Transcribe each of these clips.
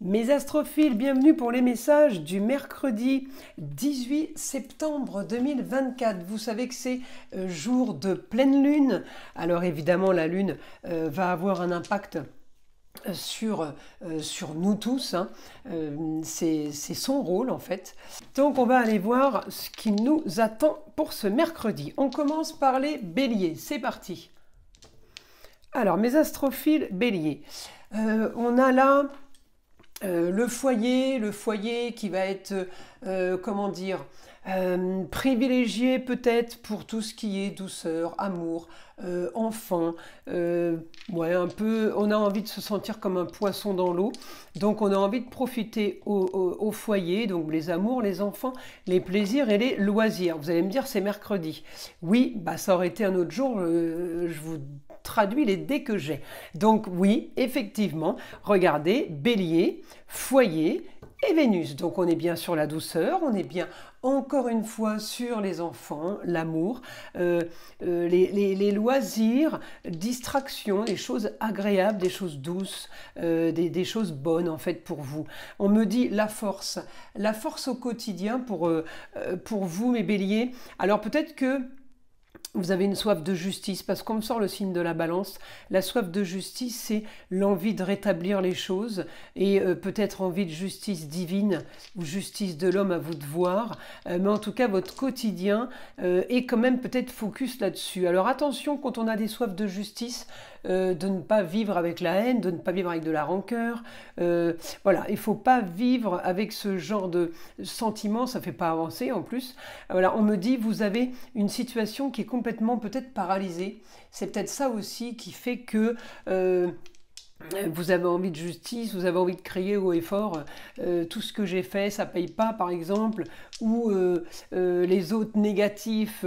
Mes astrophiles, bienvenue pour les messages du mercredi 18 septembre 2024. Vous savez que c'est jour de pleine lune. Alors évidemment, la lune va avoir un impact sur nous tous, hein. C'est son rôle en fait. Donc on va aller voir ce qui nous attend pour ce mercredi. On commence par les béliers, c'est parti. Alors mes astrophiles béliers, on a là le foyer qui va être, comment dire, privilégié peut-être pour tout ce qui est douceur, amour, enfant, ouais, un peu, on a envie de se sentir comme un poisson dans l'eau, donc on a envie de profiter au foyer, donc les amours, les enfants, les plaisirs et les loisirs. Vous allez me dire c'est mercredi. Oui, bah ça aurait été un autre jour, je vous traduis les dés que j'ai. Donc oui, effectivement, regardez, bélier, foyer et Vénus. Donc on est bien sur la douceur, on est bien encore une fois sur les enfants, l'amour, les loisirs, distractions, des choses agréables, des choses douces, des choses bonnes en fait pour vous. On me dit la force au quotidien pour vous mes béliers. Alors peut-être que vous avez une soif de justice, parce qu'on me sort le signe de la balance. La soif de justice, c'est l'envie de rétablir les choses et peut-être envie de justice divine ou justice de l'homme, à vous de voir. Mais en tout cas, votre quotidien est quand même peut-être focus là-dessus. Alors attention, quand on a des soifs de justice, de ne pas vivre avec la haine, de ne pas vivre avec de la rancœur. Voilà, il ne faut pas vivre avec ce genre de sentiments, ça ne fait pas avancer en plus. Voilà, on me dit, vous avez une situation qui est complètement peut-être paralysée. C'est peut-être ça aussi qui fait que vous avez envie de justice, vous avez envie de crier haut et fort, tout ce que j'ai fait, ça paye pas par exemple, ou les autres négatifs,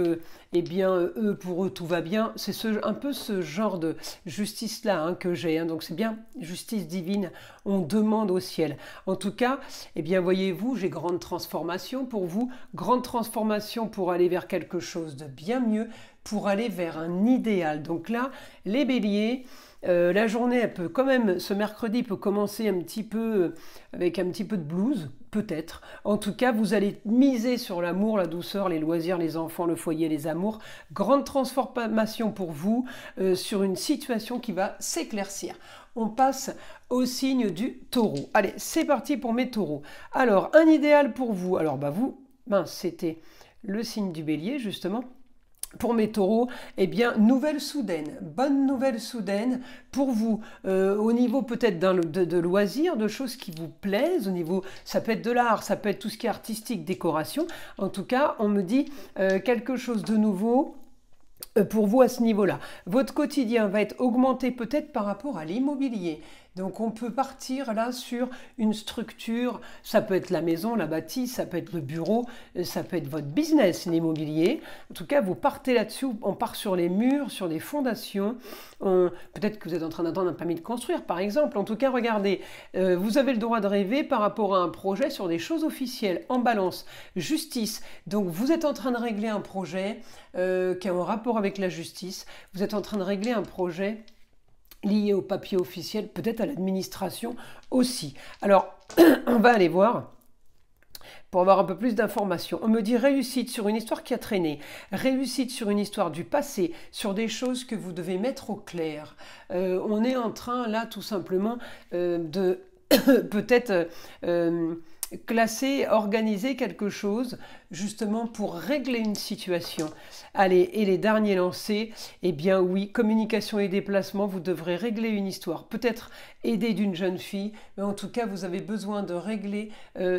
eh bien eux, pour eux tout va bien. C'est un peu ce genre de justice-là hein, que j'ai, hein. Donc c'est bien justice divine, on demande au ciel. En tout cas, eh bien voyez-vous, j'ai grande transformation pour vous, grande transformation pour aller vers quelque chose de bien mieux, pour aller vers un idéal. Donc là, les béliers, la journée, elle peut quand même, ce mercredi peut commencer un petit peu avec un petit peu de blues, peut-être. En tout cas, vous allez miser sur l'amour, la douceur, les loisirs, les enfants, le foyer, les amours. Grande transformation pour vous sur une situation qui va s'éclaircir. On passe au signe du taureau. Allez, c'est parti pour mes taureaux. Alors, un idéal pour vous. Alors, bah vous, c'était le signe du bélier, justement. Pour mes taureaux, eh bien, nouvelle soudaine, bonne nouvelle soudaine pour vous, au niveau peut-être de loisirs, de choses qui vous plaisent, au niveau, ça peut être de l'art, ça peut être tout ce qui est artistique, décoration. En tout cas, on me dit quelque chose de nouveau pour vous à ce niveau-là. Votre quotidien va être augmenté peut-être par rapport à l'immobilier. Donc on peut partir là sur une structure, ça peut être la maison, la bâtisse, ça peut être le bureau, ça peut être votre business, l'immobilier. En tout cas, vous partez là-dessus, on part sur les murs, sur des fondations. Peut-être que vous êtes en train d'attendre un permis de construire, par exemple. En tout cas, regardez, vous avez le droit de rêver par rapport à un projet sur des choses officielles, en balance, justice. Donc vous êtes en train de régler un projet qui est en rapport avec la justice. Vous êtes en train de régler un projet lié au papier officiel, peut-être à l'administration aussi. Alors, on va aller voir pour avoir un peu plus d'informations. On me dit réussite sur une histoire qui a traîné, réussite sur une histoire du passé, sur des choses que vous devez mettre au clair. On est en train, là, tout simplement, de peut-être classer, organiser quelque chose justement pour régler une situation. Allez, et les derniers lancés, eh bien oui, communication et déplacement, vous devrez régler une histoire, peut-être aider d'une jeune fille, mais en tout cas vous avez besoin de régler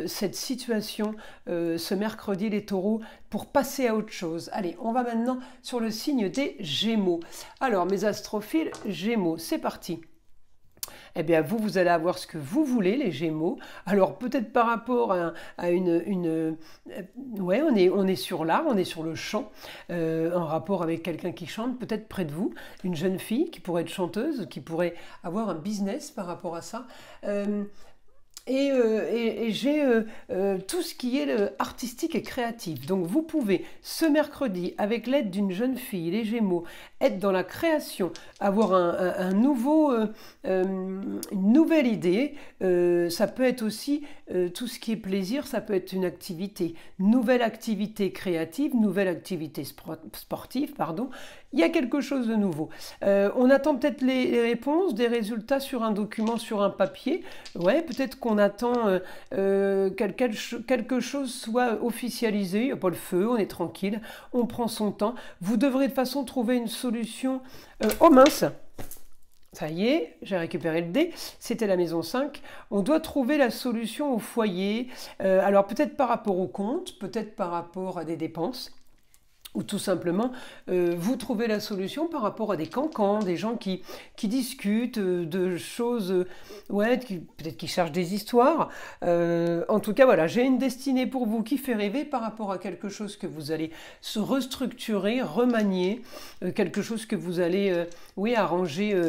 cette situation ce mercredi les taureaux pour passer à autre chose. Allez, on va maintenant sur le signe des Gémeaux. Alors mes astrophiles Gémeaux, c'est parti. Eh bien, vous allez avoir ce que vous voulez, les Gémeaux. Alors, peut-être par rapport à ouais, on est sur l'art, on est sur le chant, en rapport avec quelqu'un qui chante, peut-être près de vous, une jeune fille qui pourrait être chanteuse, qui pourrait avoir un business par rapport à ça. et j'ai tout ce qui est artistique et créatif. Donc vous pouvez ce mercredi, avec l'aide d'une jeune fille, les Gémeaux, être dans la création, avoir une nouvelle idée. Ça peut être aussi tout ce qui est plaisir, ça peut être une activité, nouvelle activité créative, nouvelle activité sportive, pardon. Il y a quelque chose de nouveau. On attend peut-être les réponses, des résultats sur un document, sur un papier. Ouais, peut-être qu'on attend quelque chose soit officialisé. Il n'y a pas le feu, on est tranquille, on prend son temps. Vous devrez de toute façon trouver une solution. Oh mince! Ça y est, j'ai récupéré le dé, c'était la maison 5. On doit trouver la solution au foyer. Alors peut-être par rapport au compte, peut-être par rapport à des dépenses. Ou tout simplement, vous trouvez la solution par rapport à des cancans, des gens qui discutent de choses, ouais, peut-être qui cherchent des histoires. En tout cas, voilà, j'ai une destinée pour vous qui fait rêver par rapport à quelque chose que vous allez se restructurer, remanier, quelque chose que vous allez, oui, arranger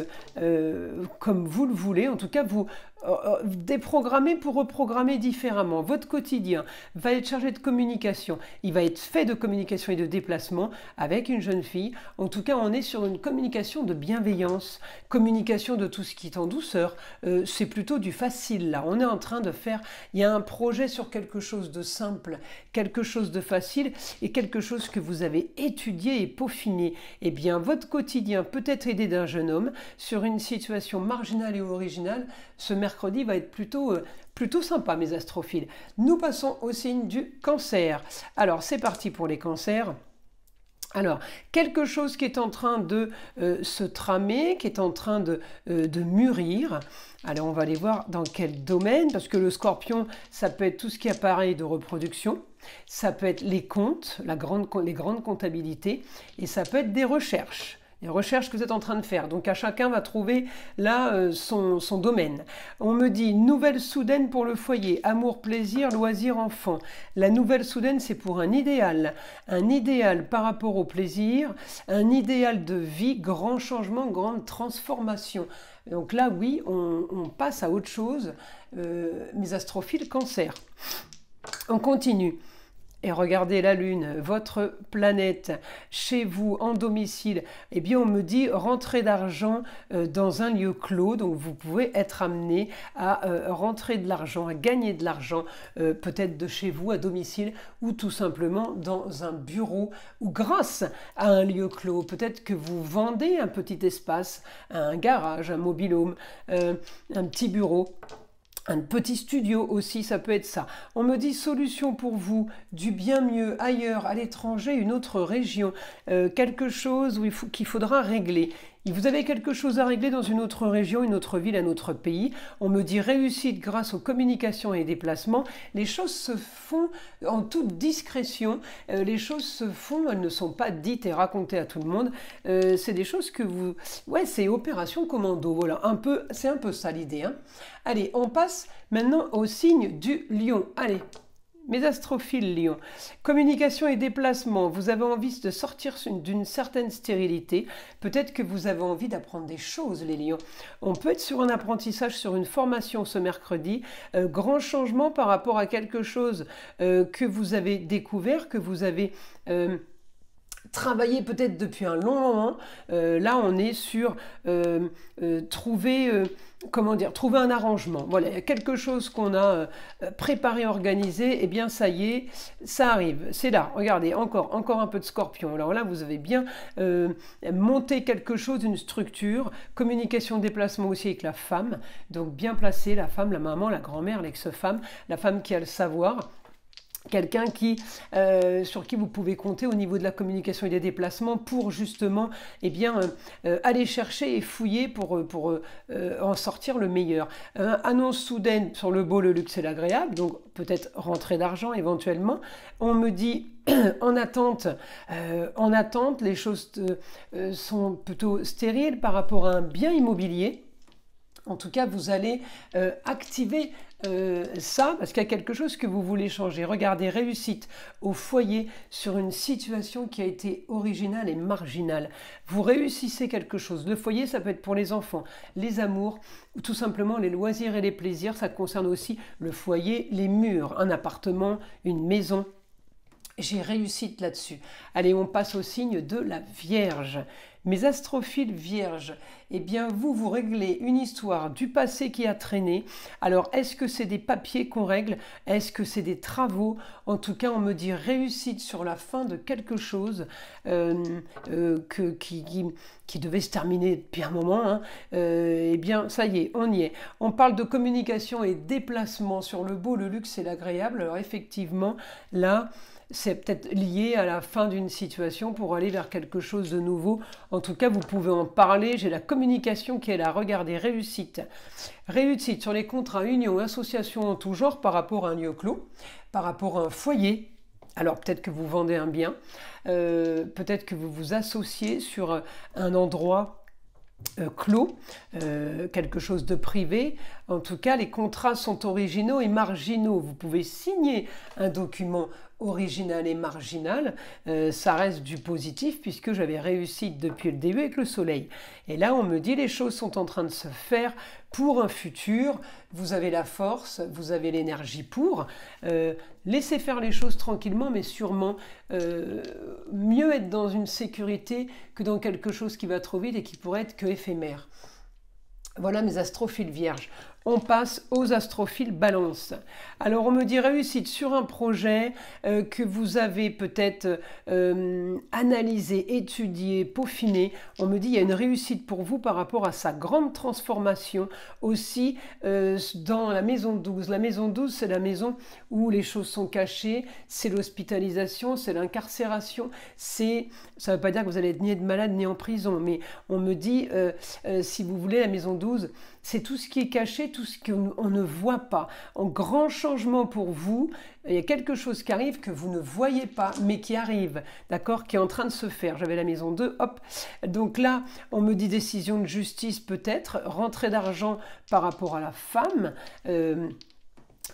comme vous le voulez. En tout cas, vous déprogrammer pour reprogrammer différemment. Votre quotidien va être chargé de communication. Il va être fait de communication et de déplacement avec une jeune fille. En tout cas, on est sur une communication de bienveillance, communication de tout ce qui est en douceur. C'est plutôt du facile là. On est en train de faire, il y a un projet sur quelque chose de simple, quelque chose de facile et quelque chose que vous avez étudié et peaufiné. Eh bien, votre quotidien peut être aidé d'un jeune homme sur une situation marginale et originale. Ce mercredi va être plutôt sympa, mes astrophiles. Nous passons au signe du Cancer. Alors, c'est parti pour les cancers. Alors, quelque chose qui est en train de se tramer, qui est en train de mûrir. Alors, on va aller voir dans quel domaine, parce que le scorpion, ça peut être tout ce qui est appareil de reproduction, ça peut être les comptes, les grandes comptabilités, et ça peut être des recherches. Les recherches que vous êtes en train de faire. Donc, à chacun va trouver là son domaine. On me dit nouvelle soudaine pour le foyer, amour, plaisir, loisir, enfant. La nouvelle soudaine, c'est pour un idéal par rapport au plaisir, un idéal de vie, grand changement, grande transformation. Donc là, oui, on passe à autre chose. Mes astrophiles Cancer. On continue. Et regardez la Lune, votre planète, chez vous, en domicile, eh bien on me dit rentrée d'argent dans un lieu clos, donc vous pouvez être amené à rentrer de l'argent, à gagner de l'argent, peut-être de chez vous, à domicile, ou tout simplement dans un bureau, ou grâce à un lieu clos. Peut-être que vous vendez un petit espace, un garage, un mobil-home, un petit bureau. Un petit studio aussi, ça peut être ça. On me dit solution pour vous, du bien mieux ailleurs, à l'étranger, une autre région, quelque chose qu'il faudra régler. Vous avez quelque chose à régler dans une autre région, une autre ville, un autre pays. On me dit réussite grâce aux communications et déplacements. Les choses se font en toute discrétion. Les choses se font, elles ne sont pas dites et racontées à tout le monde. C'est des choses que vous... Ouais, c'est opération commando. Voilà, c'est un peu ça l'idée. Hein. Allez, on passe maintenant au signe du lion. Allez. Mes astrophiles Lion, communication et déplacement, vous avez envie de sortir d'une certaine stérilité, peut-être que vous avez envie d'apprendre des choses les Lions. On peut être sur un apprentissage, sur une formation ce mercredi, grand changement par rapport à quelque chose que vous avez découvert, que vous avez... travailler peut-être depuis un long moment. Là, on est sur trouver un arrangement. Voilà, il y a quelque chose qu'on a préparé, organisé, et bien ça y est, ça arrive. C'est là, regardez, encore un peu de scorpion. Alors là, vous avez bien monté quelque chose, une structure, communication, déplacement aussi avec la femme. Donc bien placée, la femme, la maman, la grand-mère, l'ex-femme, la femme qui a le savoir. Quelqu'un sur qui vous pouvez compter au niveau de la communication et des déplacements pour justement aller chercher et fouiller pour en sortir le meilleur. Annonce soudaine sur le beau, le luxe et l'agréable, donc peut-être rentrée d'argent éventuellement. On me dit en attente, les choses sont plutôt stériles par rapport à un bien immobilier. En tout cas, vous allez activer ça parce qu'il y a quelque chose que vous voulez changer. Regardez, réussite au foyer sur une situation qui a été originale et marginale. Vous réussissez quelque chose. Le foyer, ça peut être pour les enfants, les amours, ou tout simplement les loisirs et les plaisirs. Ça concerne aussi le foyer, les murs, un appartement, une maison. J'ai réussite là-dessus. Allez, on passe au signe de la Vierge. Mes astrophiles vierges, eh bien vous réglez une histoire du passé qui a traîné. Alors est-ce que c'est des papiers qu'on règle? Est-ce que c'est des travaux? En tout cas, on me dit réussite sur la fin de quelque chose qui devait se terminer depuis un moment. Hein. Eh bien ça y est, on y est. On parle de communication et déplacement sur le beau, le luxe et l'agréable. Alors effectivement, là, c'est peut-être lié à la fin d'une situation pour aller vers quelque chose de nouveau. En tout cas, vous pouvez en parler. J'ai la communication qui est là. Regardez, réussite. Réussite sur les contrats, unions, associations en tout genre par rapport à un lieu clos, par rapport à un foyer. Alors peut-être que vous vendez un bien, peut-être que vous vous associez sur un endroit clos, quelque chose de privé. En tout cas, les contrats sont originaux et marginaux. Vous pouvez signer un document original et marginal, ça reste du positif puisque j'avais réussi depuis le début avec le soleil. Et là, on me dit les choses sont en train de se faire pour un futur. Vous avez la force, vous avez l'énergie pour. Laissez faire les choses tranquillement, mais sûrement mieux être dans une sécurité que dans quelque chose qui va trop vite et qui pourrait être que éphémère. Voilà mes astrophiles vierges. On passe aux astrophiles balance. Alors on me dit réussite sur un projet que vous avez peut-être analysé, étudié, peaufiné. On me dit il y a une réussite pour vous par rapport à sa grande transformation aussi dans la maison 12. La maison 12, c'est la maison où les choses sont cachées, c'est l'hospitalisation, c'est l'incarcération. Ça ne veut pas dire que vous allez être ni être malade ni en prison, mais on me dit, si vous voulez, la maison 12, c'est tout ce qui est caché, tout ce qu'on ne voit pas. En grand changement pour vous, il y a quelque chose qui arrive que vous ne voyez pas, mais qui arrive, d'accord, qui est en train de se faire. J'avais la maison 2, hop. Donc là, on me dit décision de justice peut-être, rentrée d'argent par rapport à la femme,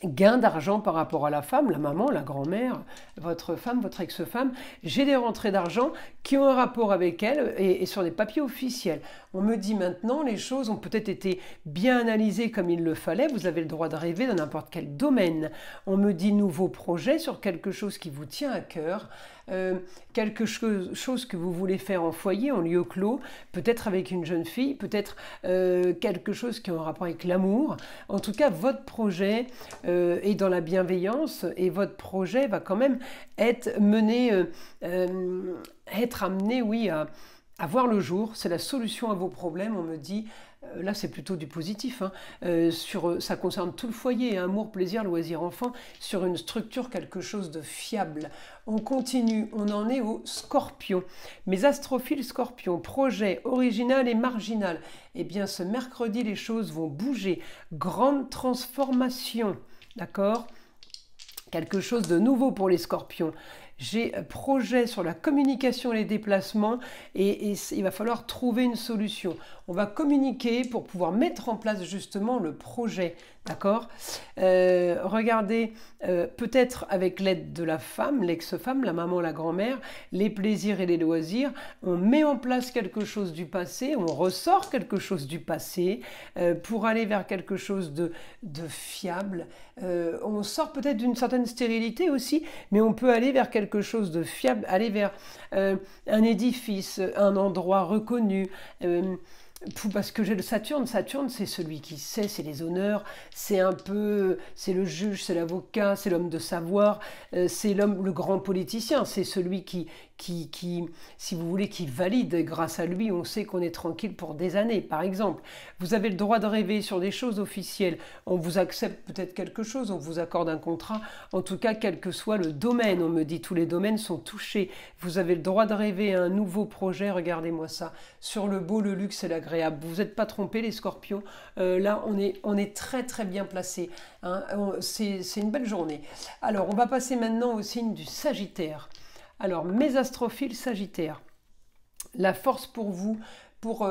gain d'argent par rapport à la femme, la maman, la grand-mère, votre femme, votre ex-femme. J'ai des rentrées d'argent qui ont un rapport avec elle et sur des papiers officiels. On me dit maintenant, les choses ont peut-être été bien analysées comme il le fallait. Vous avez le droit de rêver dans n'importe quel domaine. On me dit nouveau projet sur quelque chose qui vous tient à cœur. Quelque chose que vous voulez faire en foyer, en lieu clos, peut-être avec une jeune fille, peut-être quelque chose qui a un rapport avec l'amour. En tout cas, votre projet est dans la bienveillance et votre projet va quand même être mené, être amené, oui, à voir le jour. C'est la solution à vos problèmes, on me dit. Là, c'est plutôt du positif. Hein. Ça concerne tout le foyer, hein, amour, plaisir, loisir, enfant, sur une structure, quelque chose de fiable. On continue, on en est au Scorpion. Mes astrophiles Scorpion, projet original et marginal. Eh bien, ce mercredi, les choses vont bouger. Grande transformation, d'accord ? Quelque chose de nouveau pour les Scorpions. J'ai projet sur la communication et les déplacements et il va falloir trouver une solution. On va communiquer pour pouvoir mettre en place justement le projet, d'accord? Regardez, peut-être avec l'aide de la femme, l'ex-femme, la maman, la grand-mère, les plaisirs et les loisirs, on met en place quelque chose du passé, on ressort quelque chose du passé pour aller vers quelque chose de fiable. On sort peut-être d'une certaine stérilité aussi, mais on peut aller vers quelque chose de fiable, aller vers un édifice, un endroit reconnu. Parce que j'ai le Saturne, c'est celui qui sait, c'est les honneurs, c'est un peu, c'est le juge, c'est l'avocat, c'est l'homme de savoir, c'est l'homme, le grand politicien, c'est celui qui, si vous voulez, qui valide. Grâce à lui, on sait qu'on est tranquille pour des années, par exemple. Vous avez le droit de rêver sur des choses officielles. On vous accepte peut-être quelque chose, on vous accorde un contrat. En tout cas, quel que soit le domaine, on me dit, tous les domaines sont touchés. Vous avez le droit de rêver à un nouveau projet, regardez-moi ça, sur le beau, le luxe et l'agréable. Vous n'êtes pas trompés, les Scorpions. Là, on est très très bien placés. Hein. C'est une belle journée. Alors, on va passer maintenant au signe du Sagittaire. Alors, mes astrophiles Sagittaires, la force pour vous, pour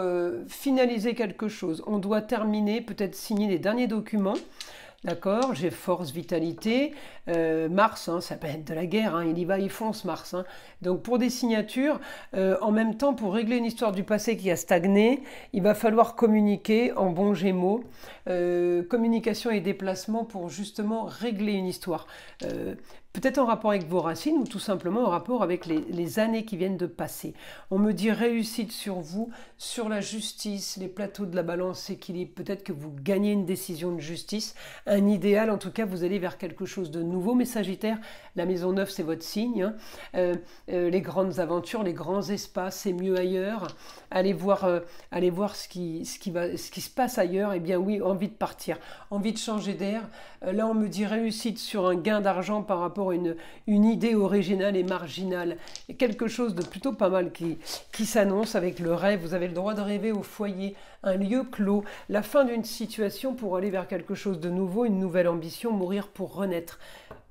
finaliser quelque chose. On doit terminer, peut-être signer les derniers documents. D'accord, j'ai force, vitalité. Mars, hein, ça peut être de la guerre, hein, il y va, il fonce Mars. Hein. Donc pour des signatures, en même temps, pour régler une histoire du passé qui a stagné, il va falloir communiquer en bon Gémeaux. Communication et déplacement pour justement régler une histoire. Peut-être en rapport avec vos racines ou tout simplement en rapport avec les années qui viennent de passer. On me dit réussite sur vous, sur la justice, les plateaux de la balance équilibre. Peut-être que vous gagnez une décision de justice, un idéal. En tout cas, vous allez vers quelque chose de nouveau. Mais Sagittaire, la maison 9, c'est votre signe. Hein. Les grandes aventures, les grands espaces, c'est mieux ailleurs. Allez voir ce qui se passe ailleurs. Eh bien oui, envie de partir, envie de changer d'air. Là, on me dit réussite sur un gain d'argent par rapport à une idée originale et marginale. Il y a quelque chose de plutôt pas mal qui s'annonce avec le rêve. Vous avez le droit de rêver au foyer, un lieu clos, la fin d'une situation pour aller vers quelque chose de nouveau, une nouvelle ambition, mourir pour renaître.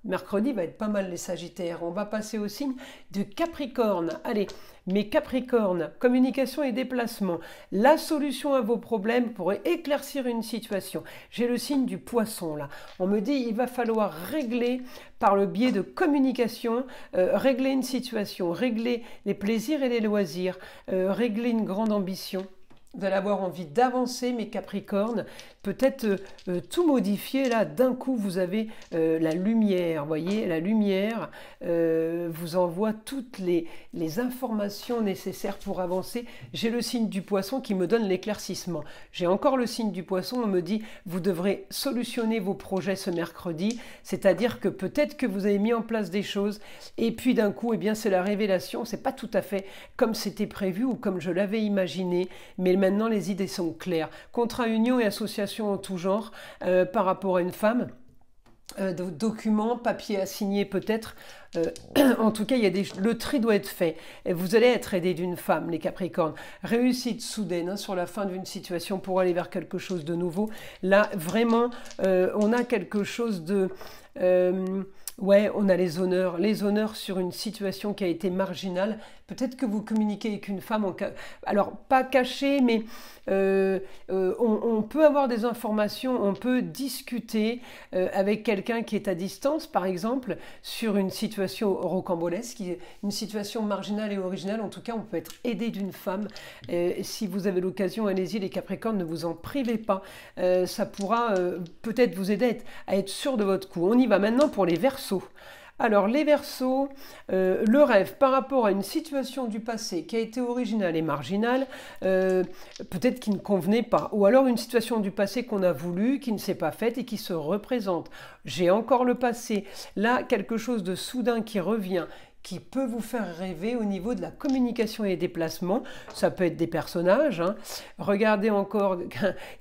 Mercredi va être pas mal les Sagittaires. On va passer au signe de Capricorne. Allez, mes Capricornes, communication et déplacement. La solution à vos problèmes pour éclaircir une situation. J'ai le signe du Poisson là. On me dit il va falloir régler par le biais de communication, régler une situation, régler les plaisirs et les loisirs, régler une grande ambition. Vous allez avoir envie d'avancer, mes Capricornes, peut-être tout modifier. Là, d'un coup, vous avez la lumière. Vous voyez, la lumière vous envoie toutes les informations nécessaires pour avancer. J'ai le signe du Poisson qui me donne l'éclaircissement. J'ai encore le signe du Poisson. On me dit, vous devrez solutionner vos projets ce mercredi. C'est-à-dire que peut-être que vous avez mis en place des choses et puis d'un coup, eh bien, c'est la révélation. C'est pas tout à fait comme c'était prévu ou comme je l'avais imaginé, mais maintenant, les idées sont claires. Contrat, union et association en tout genre par rapport à une femme. Documents, papiers à signer peut-être. En tout cas, le tri doit être fait. Et vous allez être aidé d'une femme, les Capricornes. Réussite soudaine hein, sur la fin d'une situation pour aller vers quelque chose de nouveau. Là, vraiment, on a quelque chose de... ouais, on a les honneurs sur une situation qui a été marginale. Peut-être que vous communiquez avec une femme, alors pas cachée, mais on peut avoir des informations, on peut discuter avec quelqu'un qui est à distance, par exemple, sur une situation rocambolesque, une situation marginale et originale. En tout cas, on peut être aidé d'une femme. Si vous avez l'occasion, allez-y, les Capricornes, ne vous en privez pas. Ça pourra peut-être vous aider à être sûr de votre coup. On y va maintenant pour les Verseaux. Alors les Verseaux, le rêve par rapport à une situation du passé qui a été originale et marginale, peut-être qui ne convenait pas, ou alors une situation du passé qu'on a voulu, qui ne s'est pas faite et qui se représente. J'ai encore le passé, là quelque chose de soudain qui revient, qui peut vous faire rêver au niveau de la communication et des déplacements. Ça peut être des personnages. Hein. Regardez encore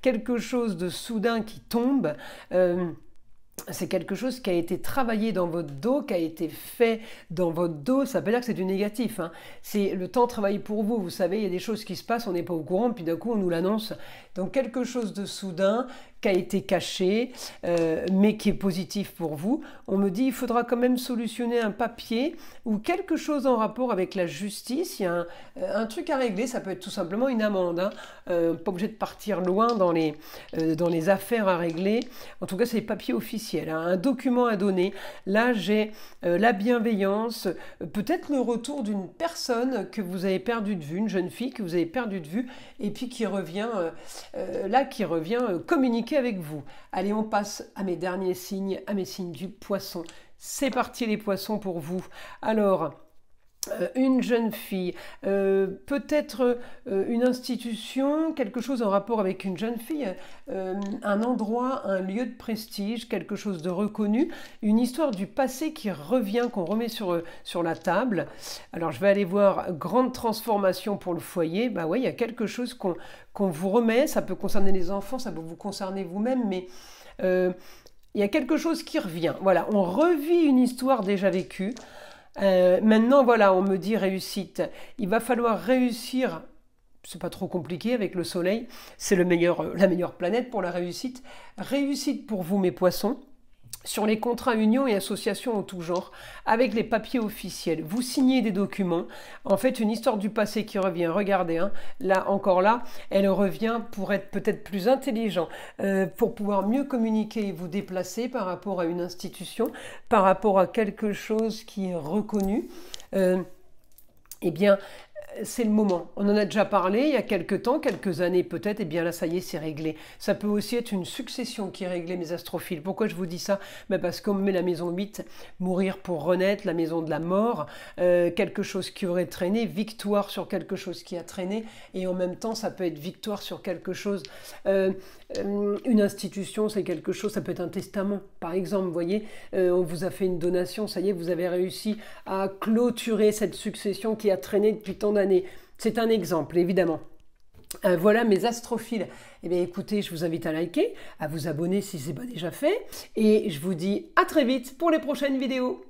quelque chose de soudain qui tombe. C'est quelque chose qui a été travaillé dans votre dos, qui a été fait dans votre dos. Ça veut dire que c'est du négatif. Hein. C'est le temps travaille pour vous. Vous savez, il y a des choses qui se passent, on n'est pas au courant, puis d'un coup, on nous l'annonce. Donc, quelque chose de soudain qui a été caché, mais qui est positif pour vous. On me dit, il faudra quand même solutionner un papier ou quelque chose en rapport avec la justice. Il y a un truc à régler. Ça peut être tout simplement une amende. Hein. Pas obligé de partir loin dans les affaires à régler. En tout cas, c'est les papiers officiels. Hein. Un document à donner. Là, j'ai la bienveillance, peut-être le retour d'une personne que vous avez perdu de vue, une jeune fille que vous avez perdu de vue, et puis qui revient, communiquer avec vous. Allez, on passe à mes derniers signes, à mes signes du Poisson. C'est parti les Poissons pour vous. Alors, une jeune fille, peut-être une institution, quelque chose en rapport avec une jeune fille, un endroit, un lieu de prestige, quelque chose de reconnu, une histoire du passé qui revient, qu'on remet sur la table. Alors je vais aller voir grande transformation pour le foyer. Bah ouais, il y a quelque chose qu'on vous remet, ça peut concerner les enfants, ça peut vous concerner vous-même, mais il y a quelque chose qui revient. Voilà, on revit une histoire déjà vécue. Maintenant, voilà, on me dit réussite. Il va falloir réussir. C'est pas trop compliqué avec le soleil. C'est la meilleure planète pour la réussite. Réussite pour vous, mes Poissons. sur les contrats unions et associations en tout genre, avec les papiers officiels. Vous signez des documents, en fait une histoire du passé qui revient, regardez, hein, là encore là, elle revient pour être peut-être plus intelligent, pour pouvoir mieux communiquer et vous déplacer par rapport à une institution, par rapport à quelque chose qui est reconnu. Eh bien, c'est le moment. On en a déjà parlé il y a quelques temps, quelques années peut-être, et bien là, ça y est, c'est réglé. Ça peut aussi être une succession qui est réglée, mes astrophiles. Pourquoi je vous dis ça? Parce qu'on met la maison 8, mourir pour renaître, la maison de la mort, quelque chose qui aurait traîné, victoire sur quelque chose qui a traîné, et en même temps, ça peut être victoire sur quelque chose. Une institution, c'est quelque chose, ça peut être un testament, par exemple, vous voyez, on vous a fait une donation, ça y est, vous avez réussi à clôturer cette succession qui a traîné depuis tant d'années. C'est un exemple, évidemment. Voilà mes astrophiles. Eh bien écoutez, je vous invite à liker, à vous abonner si ce n'est pas déjà fait, et je vous dis à très vite pour les prochaines vidéos.